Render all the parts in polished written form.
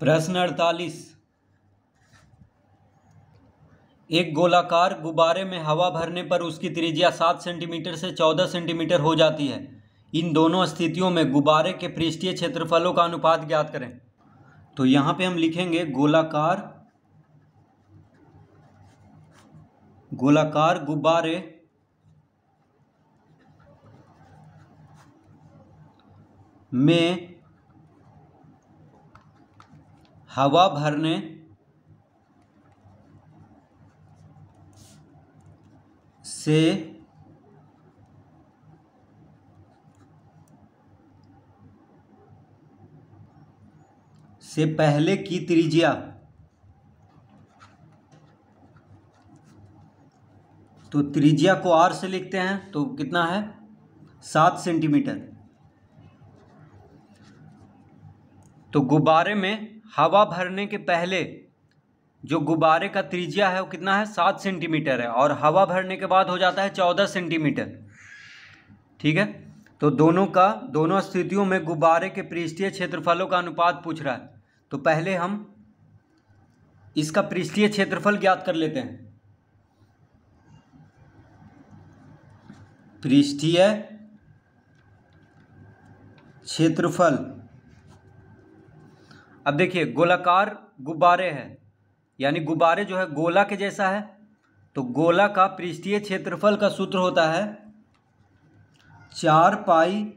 प्रश्न 48। एक गोलाकार गुब्बारे में हवा भरने पर उसकी त्रिज्या 7 सेंटीमीटर से 14 सेंटीमीटर हो जाती है। इन दोनों स्थितियों में गुब्बारे के पृष्ठीय क्षेत्रफलों का अनुपात ज्ञात करें। तो यहाँ पे हम लिखेंगे गोलाकार गुब्बारे में हवा भरने से पहले की त्रिज्या, तो त्रिज्या को r से लिखते हैं तो कितना है 7 सेंटीमीटर। तो गुब्बारे में हवा भरने के पहले जो गुब्बारे का त्रिज्या है वो कितना है 7 सेंटीमीटर है और हवा भरने के बाद हो जाता है 14 सेंटीमीटर। ठीक है, तो दोनों स्थितियों में गुब्बारे के पृष्ठीय क्षेत्रफलों का अनुपात पूछ रहा है। तो पहले हम इसका पृष्ठीय क्षेत्रफल ज्ञात कर लेते हैं। पृष्ठीय क्षेत्रफल, अब देखिए गोलाकार गुब्बारे हैं यानी गुब्बारे जो है गोला के जैसा है, तो गोला का पृष्ठीय क्षेत्रफल का सूत्र होता है 4 पाई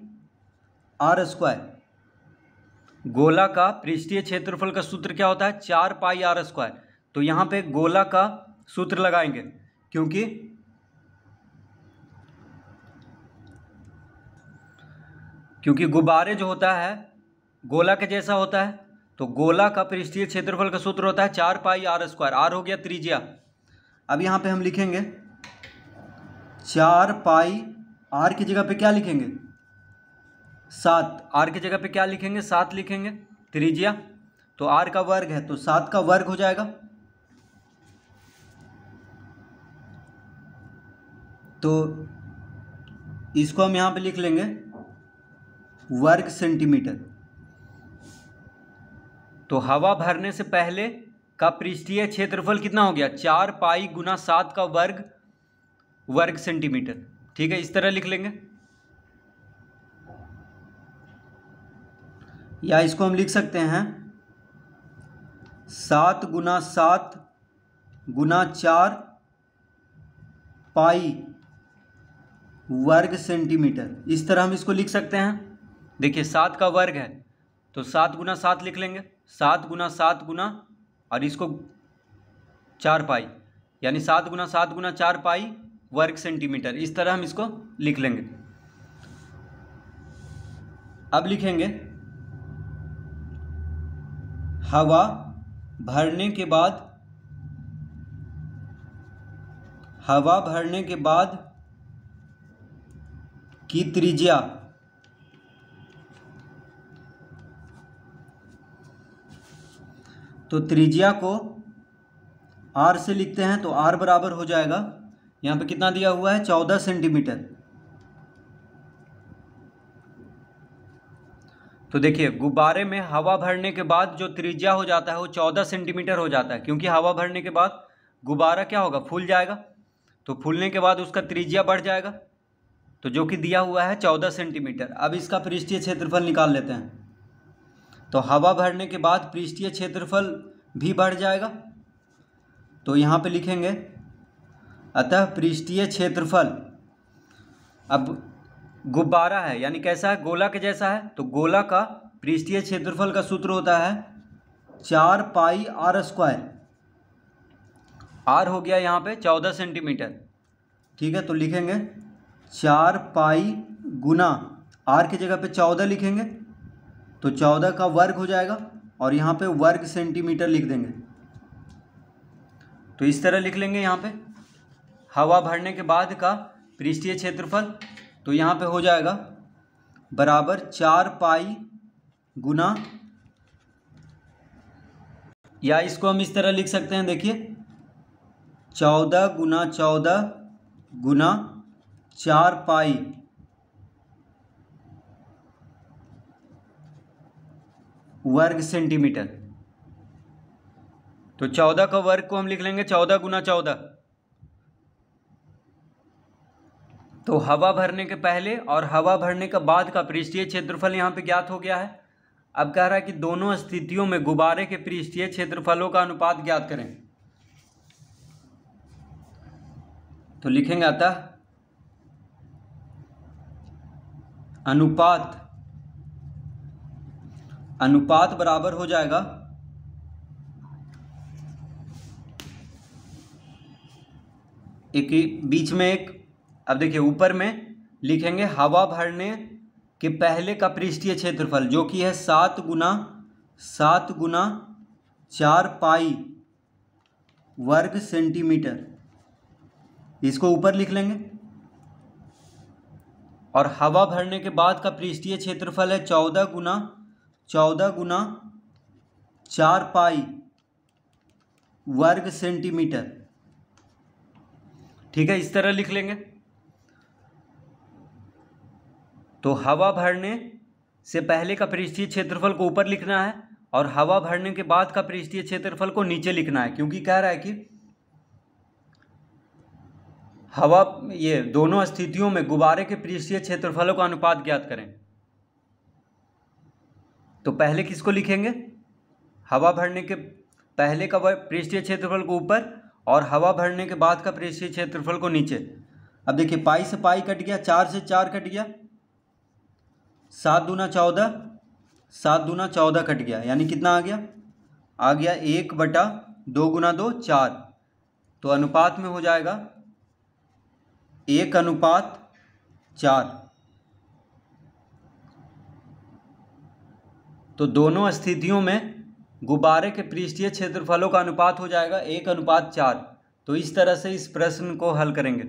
r स्क्वायर। गोला का पृष्ठीय क्षेत्रफल का सूत्र क्या होता है 4 पाई r स्क्वायर। तो यहाँ पे गोला का सूत्र लगाएंगे क्योंकि गुब्बारे जो होता है गोला के जैसा होता है, तो गोला का पृष्ठीय क्षेत्रफल का सूत्र होता है 4 पाई r स्क्वायर। r हो गया त्रिज्या। अब यहाँ पे हम लिखेंगे 4 पाई, r की जगह पे क्या लिखेंगे 7, r की जगह पे क्या लिखेंगे 7 लिखेंगे त्रिज्या। तो r का वर्ग है तो 7 का वर्ग हो जाएगा। तो इसको हम यहाँ पे लिख लेंगे वर्ग सेंटीमीटर। तो हवा भरने से पहले का पृष्ठीय क्षेत्रफल कितना हो गया 4 पाई गुना 7 का वर्ग सेंटीमीटर। ठीक है, इस तरह लिख लेंगे। या इसको हम लिख सकते हैं 7 गुना 7 गुना 4 पाई वर्ग सेंटीमीटर, इस तरह हम इसको लिख सकते हैं। देखिए 7 का वर्ग है तो 7 गुना 7 लिख लेंगे, 7 गुना 7 गुना और इसको 4 पाई, यानी 7 गुना 7 गुना 4 पाई वर्ग सेंटीमीटर, इस तरह हम इसको लिख लेंगे। अब लिखेंगे हवा भरने के बाद की त्रिज्या, तो त्रिज्या को r से लिखते हैं तो r बराबर हो जाएगा, यहाँ पे कितना दिया हुआ है 14 सेंटीमीटर। तो देखिए गुब्बारे में हवा भरने के बाद जो त्रिज्या हो जाता है वो 14 सेंटीमीटर हो जाता है, क्योंकि हवा भरने के बाद गुब्बारा क्या होगा फूल जाएगा, तो फूलने के बाद उसका त्रिज्या बढ़ जाएगा, तो जो कि दिया हुआ है 14 सेंटीमीटर। अब इसका पृष्ठीय क्षेत्रफल निकाल लेते हैं। तो हवा भरने के बाद पृष्ठीय क्षेत्रफल भी बढ़ जाएगा, तो यहाँ पे लिखेंगे अतः पृष्ठीय क्षेत्रफल, अब गुब्बारा है यानी कैसा है गोला के जैसा है, तो गोला का पृष्ठीय क्षेत्रफल का सूत्र होता है 4 पाई r स्क्वायर। r हो गया यहाँ पे 14 सेंटीमीटर। ठीक है, तो लिखेंगे 4 पाई गुना r की जगह पे 14 लिखेंगे तो 14 का वर्ग हो जाएगा और यहाँ पे वर्ग सेंटीमीटर लिख देंगे। तो इस तरह लिख लेंगे यहाँ पे हवा भरने के बाद का पृष्ठीय क्षेत्रफल, तो यहाँ पे हो जाएगा बराबर 4 पाई गुना, या इसको हम इस तरह लिख सकते हैं, देखिए 14 गुना 14 गुना 4 पाई वर्ग सेंटीमीटर। तो 14 का वर्ग को हम लिख लेंगे 14 गुना 14। तो हवा भरने के पहले और हवा भरने के बाद का पृष्ठीय क्षेत्रफल यहाँ पे ज्ञात हो गया है। अब कह रहा है कि दोनों स्थितियों में गुब्बारे के पृष्ठीय क्षेत्रफलों का अनुपात ज्ञात करें। तो लिखेंगे अतः अनुपात बराबर हो जाएगा एक बीच में एक, अब देखिए ऊपर में लिखेंगे हवा भरने के पहले का पृष्ठीय क्षेत्रफल जो कि है 7 गुना 4 पाई वर्ग सेंटीमीटर, इसको ऊपर लिख लेंगे। और हवा भरने के बाद का पृष्ठीय क्षेत्रफल है 14 गुना 4 पाई वर्ग सेंटीमीटर। ठीक है, इस तरह लिख लेंगे। तो हवा भरने से पहले का पृष्ठीय क्षेत्रफल को ऊपर लिखना है और हवा भरने के बाद का पृष्ठीय क्षेत्रफल को नीचे लिखना है, क्योंकि कह रहा है कि ये दोनों स्थितियों में गुब्बारे के पृष्ठीय क्षेत्रफलों का अनुपात ज्ञात करें। तो पहले किसको लिखेंगे? हवा भरने के पहले का पृष्ठीय क्षेत्रफल को ऊपर और हवा भरने के बाद का पृष्ठीय क्षेत्रफल को नीचे। अब देखिए पाई से पाई कट गया, 4 से 4 कट गया, 7 दूना 14, 7 दूना 14 कट गया, यानी कितना आ गया 1/2 गुना 2 4। तो अनुपात में हो जाएगा 1:4। तो दोनों स्थितियों में गुब्बारे के पृष्ठीय क्षेत्रफलों का अनुपात हो जाएगा 1:4। तो इस तरह से इस प्रश्न को हल करेंगे।